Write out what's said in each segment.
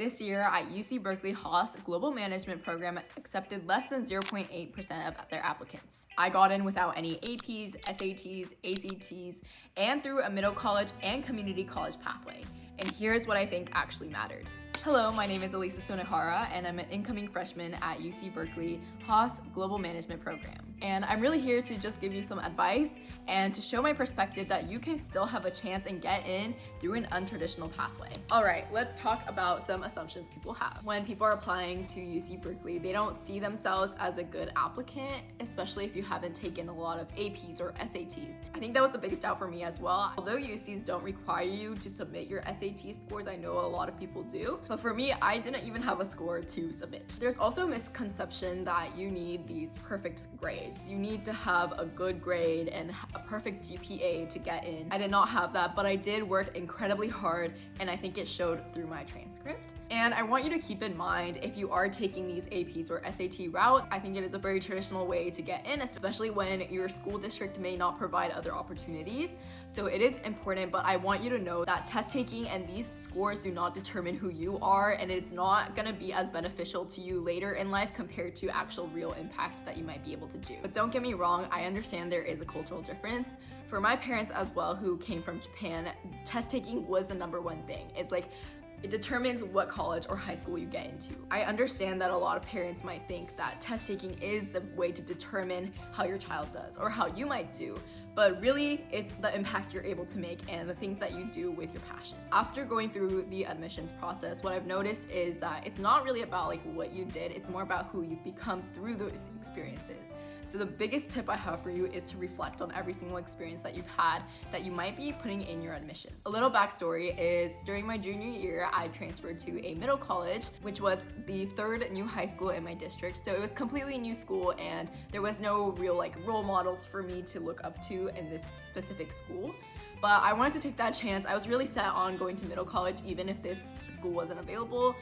This year at UC Berkeley, Haas Global Management Program accepted less than 0.8% of their applicants. I got in without any APs, SATs, ACTs, and through a middle college and community college pathway. And here's what I think actually mattered. Hello, my name is Elisa Sonihara, and I'm an incoming freshman at UC Berkeley Haas Global Management Program. And I'm really here to just give you some advice and to show my perspective that you can still have a chance and get in through an untraditional pathway. All right, let's talk about some assumptions people have. When people are applying to UC Berkeley, they don't see themselves as a good applicant, especially if you haven't taken a lot of APs or SATs. I think that was the biggest doubt for me as well. Although UCs don't require you to submit your SAT scores, I know a lot of people do. But for me, I didn't even have a score to submit. There's also a misconception that you need these perfect grades. You need to have a good grade and a perfect GPA to get in. I did not have that, but I did work incredibly hard, and I think it showed through my transcript. And I want you to keep in mind, if you are taking these APs or SAT route, I think it is a very traditional way to get in, especially when your school district may not provide other opportunities. So it is important, but I want you to know that test taking and these scores do not determine who you are, and it's not gonna be as beneficial to you later in life compared to actual real impact that you might be able to do. But don't get me wrong, I understand there is a cultural difference. For my parents as well, who came from Japan, test taking was the number one thing. It's like, it determines what college or high school you get into. I understand that a lot of parents might think that test taking is the way to determine how your child does or how you might do, but really it's the impact you're able to make and the things that you do with your passion. After going through the admissions process, what I've noticed is that it's not really about like what you did, it's more about who you've become through those experiences. So the biggest tip I have for you is to reflect on every single experience that you've had that you might be putting in your admissions. A little backstory is during my junior year, I transferred to a middle college, which was the third new high school in my district. So it was completely new school and there was no real like role models for me to look up to in this specific school. But I wanted to take that chance. I was really set on going to middle college even if this school wasn't available.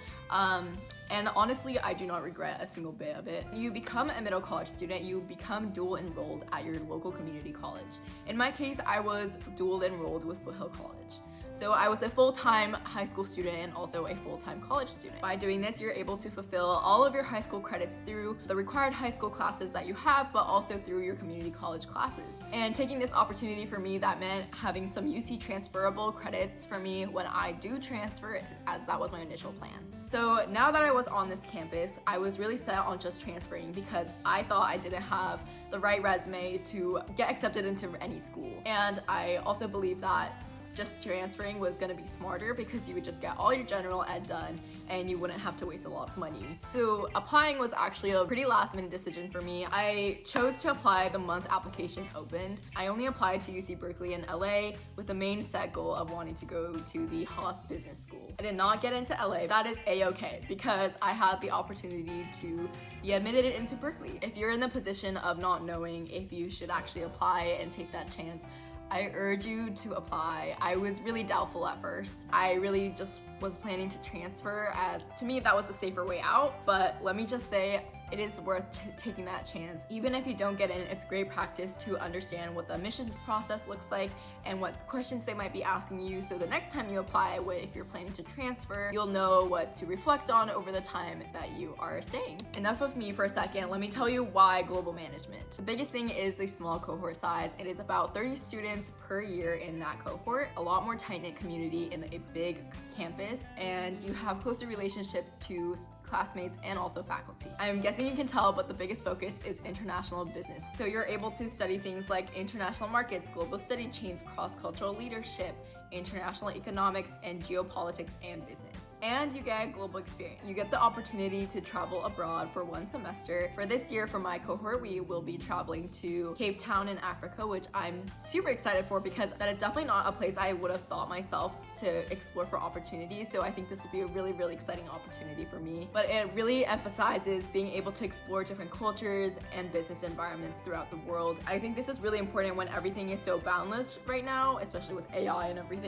And honestly, I do not regret a single bit of it. You become a middle college student, you become dual enrolled at your local community college. In my case, I was dual enrolled with Foothill College. So I was a full-time high school student and also a full-time college student. By doing this, you're able to fulfill all of your high school credits through the required high school classes that you have, but also through your community college classes. And taking this opportunity for me, that meant having some UC transferable credits for me when I do transfer, as that was my initial plan. So now that I was on this campus, I was really set on just transferring because I thought I didn't have the right resume to get accepted into any school. And I also believe that just transferring was gonna be smarter because you would just get all your general ed done and you wouldn't have to waste a lot of money. So applying was actually a pretty last minute decision for me. I chose to apply the month applications opened. I only applied to UC Berkeley in LA with the main set goal of wanting to go to the Haas Business School. I did not get into LA. That is a-okay because I had the opportunity to be admitted into Berkeley. If you're in the position of not knowing if you should actually apply and take that chance, I urge you to apply. I was really doubtful at first. I really just was planning to transfer, as to me that was the safer way out, but let me just say, it is worth taking that chance. Even if you don't get in, it's great practice to understand what the admissions process looks like and what questions they might be asking you, so the next time you apply, if you're planning to transfer, you'll know what to reflect on over the time that you are staying. Enough of me for a second, let me tell you why global management. The biggest thing is the small cohort size. It is about 30 students per year in that cohort, a lot more tight-knit community in a big campus, and you have closer relationships to classmates and also faculty. I'm guessing you can tell, but the biggest focus is international business. So you're able to study things like international markets, global study chains, cross-cultural leadership, international economics, and geopolitics and business. And you get global experience. You get the opportunity to travel abroad for one semester. For this year, for my cohort, we will be traveling to Cape Town in Africa, which I'm super excited for because that is definitely not a place I would have thought myself to explore for opportunities. So I think this will be a really, really exciting opportunity for me. But it really emphasizes being able to explore different cultures and business environments throughout the world. I think this is really important when everything is so boundless right now, especially with AI and everything.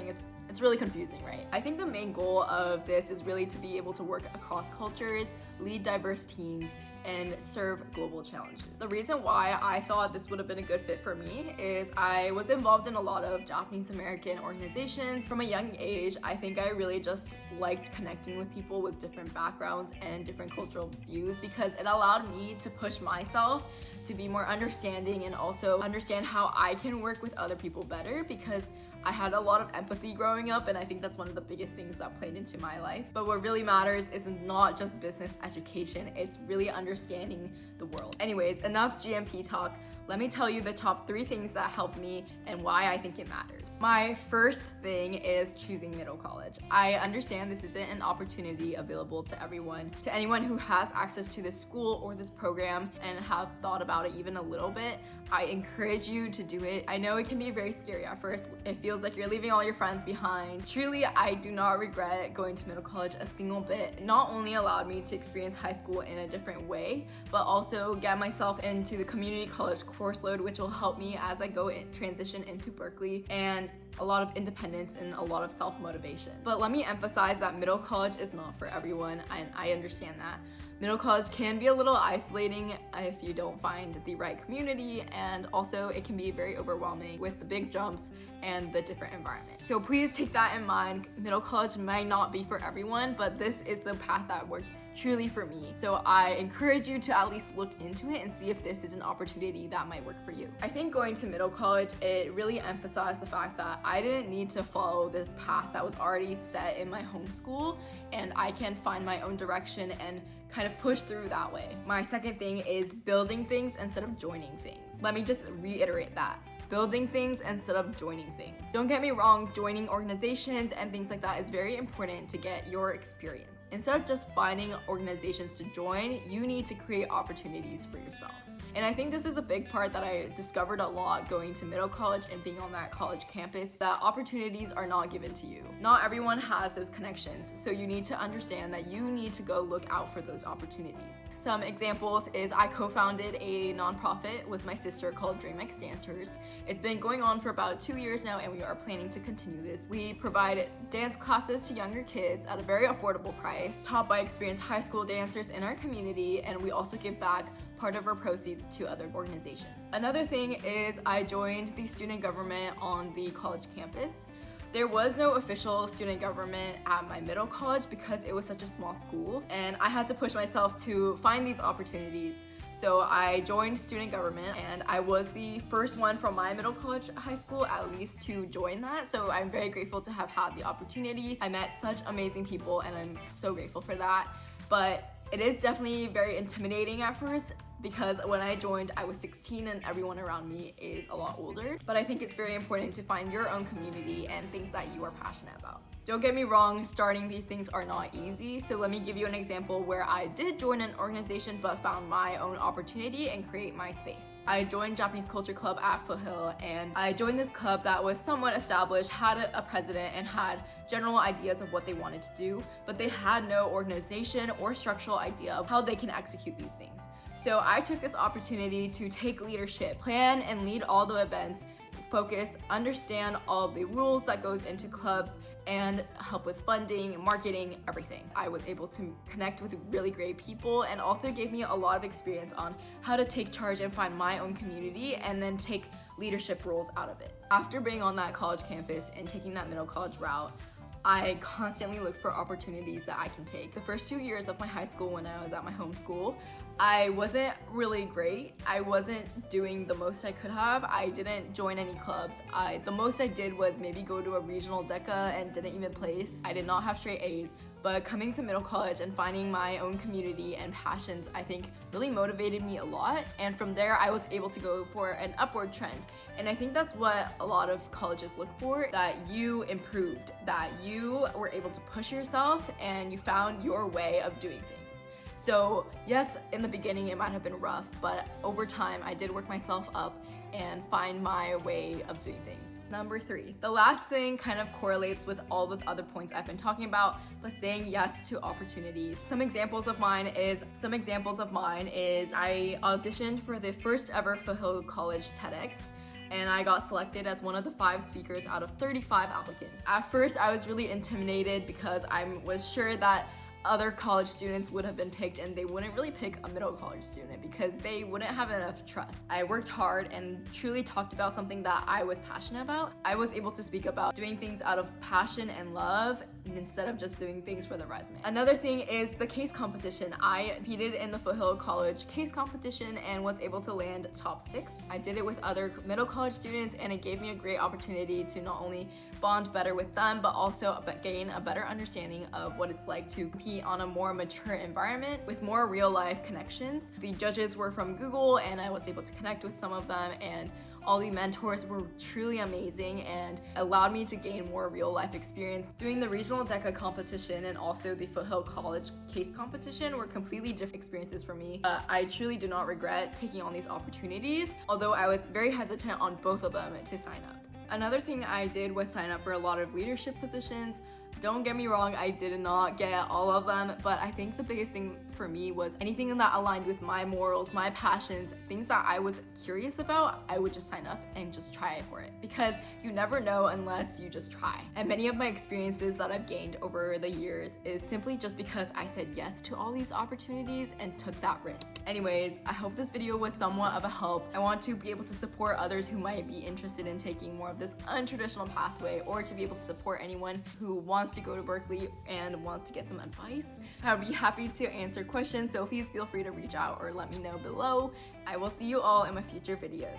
It's It's really confusing, right? I think the main goal of this is really to be able to work across cultures, lead diverse teams, and serve global challenges. The reason why I thought this would have been a good fit for me is I was involved in a lot of Japanese American organizations from a young age. I think I really just liked connecting with people with different backgrounds and different cultural views because it allowed me to push myself to be more understanding and also understand how I can work with other people better, because I had a lot of empathy growing up, and I think that's one of the biggest things that played into my life. But what really matters is not just business education, it's really understanding the world. Anyways, enough GMP talk. Let me tell you the top 3 things that helped me and why I think it mattered. My first thing is choosing middle college. I understand this isn't an opportunity available to everyone. To anyone who has access to this school or this program and have thought about it even a little bit, I encourage you to do it. I know it can be very scary at first. It feels like you're leaving all your friends behind. Truly, I do not regret going to middle college a single bit. It not only allowed me to experience high school in a different way, but also get myself into the community college course load, which will help me as I transition into Berkeley, and a lot of independence and a lot of self-motivation. But let me emphasize that middle college is not for everyone, and I understand that. Middle college can be a little isolating if you don't find the right community, and also it can be very overwhelming with the big jumps and the different environment. So please take that in mind. Middle college might not be for everyone, but this is the path that worked truly for me. So I encourage you to at least look into it and see if this is an opportunity that might work for you. I think going to middle college, it really emphasized the fact that I didn't need to follow this path that was already set in my homeschool, and I can find my own direction and kind of push through that way. My second thing is building things instead of joining things. Let me just reiterate that. Building things instead of joining things. Don't get me wrong, joining organizations and things like that is very important to get your experience. Instead of just finding organizations to join, you need to create opportunities for yourself. And I think this is a big part that I discovered a lot going to middle college and being on that college campus, that opportunities are not given to you. Not everyone has those connections, so you need to understand that you need to go look out for those opportunities. Some examples is I co-founded a nonprofit with my sister called DreamX Dancers. It's been going on for about 2 years now, and we are planning to continue this. We provide dance classes to younger kids at a very affordable price, taught by experienced high school dancers in our community, and we also give back part of our proceeds to other organizations. Another thing is I joined the student government on the college campus. There was no official student government at my middle college because it was such a small school, and I had to push myself to find these opportunities. So I joined student government, and I was the first one from my middle college high school at least to join that. So I'm very grateful to have had the opportunity. I met such amazing people, and I'm so grateful for that. But it is definitely very intimidating at first, because when I joined, I was 16 and everyone around me is a lot older. But I think it's very important to find your own community and things that you are passionate about. Don't get me wrong, starting these things are not easy. So let me give you an example where I did join an organization but found my own opportunity and create my space. I joined Japanese Culture Club at Foothill, and I joined this club that was somewhat established, had a president, and had general ideas of what they wanted to do, but they had no organization or structural idea of how they can execute these things. So I took this opportunity to take leadership, plan and lead all the events, focus, understand all of the rules that goes into clubs, and help with funding, marketing, everything. I was able to connect with really great people, and also gave me a lot of experience on how to take charge and find my own community and then take leadership roles out of it. After being on that college campus and taking that middle college route, I constantly look for opportunities that I can take. The first 2 years of my high school when I was at my home school, I wasn't really great. I wasn't doing the most I could have. I didn't join any clubs. The most I did was maybe go to a regional DECA and didn't even place. I did not have straight A's. But coming to middle college and finding my own community and passions, I think really motivated me a lot. And from there, I was able to go for an upward trend. And I think that's what a lot of colleges look for, that you improved, that you were able to push yourself and you found your way of doing things. So yes, in the beginning it might have been rough, but over time I did work myself up and find my way of doing things. Number 3, the last thing kind of correlates with all the other points I've been talking about, but saying yes to opportunities. Some examples of mine is I auditioned for the first ever Foothill College TEDx, and I got selected as one of the 5 speakers out of 35 applicants. At first, I was really intimidated because I was sure that other college students would have been picked and they wouldn't really pick a middle college student because they wouldn't have enough trust. I worked hard and truly talked about something that I was passionate about. I was able to speak about doing things out of passion and love instead of just doing things for the resume. Another thing is the case competition. I competed in the Foothill College case competition and was able to land top 6. I did it with other middle college students and it gave me a great opportunity to not only bond better with them, but also gain a better understanding of what it's like to compete on a more mature environment with more real life connections. The judges were from Google and I was able to connect with some of them, and all the mentors were truly amazing and allowed me to gain more real life experience. Doing the regional DECA competition and also the Foothill College case competition were completely different experiences for me. I truly do not regret taking on these opportunities, although I was very hesitant on both of them to sign up. Another thing I did was sign up for a lot of leadership positions. Don't get me wrong, I did not get all of them, but I think the biggest thing for me was anything that aligned with my morals, my passions, things that I was curious about, I would just sign up and just try for it, because you never know unless you just try. And many of my experiences that I've gained over the years is simply just because I said yes to all these opportunities and took that risk. Anyways, I hope this video was somewhat of a help. I want to be able to support others who might be interested in taking more of this untraditional pathway, or to be able to support anyone who wants to go to Berkeley and wants to get some advice. I would be happy to answer questions, so please feel free to reach out or let me know below. I will see you all in my future videos.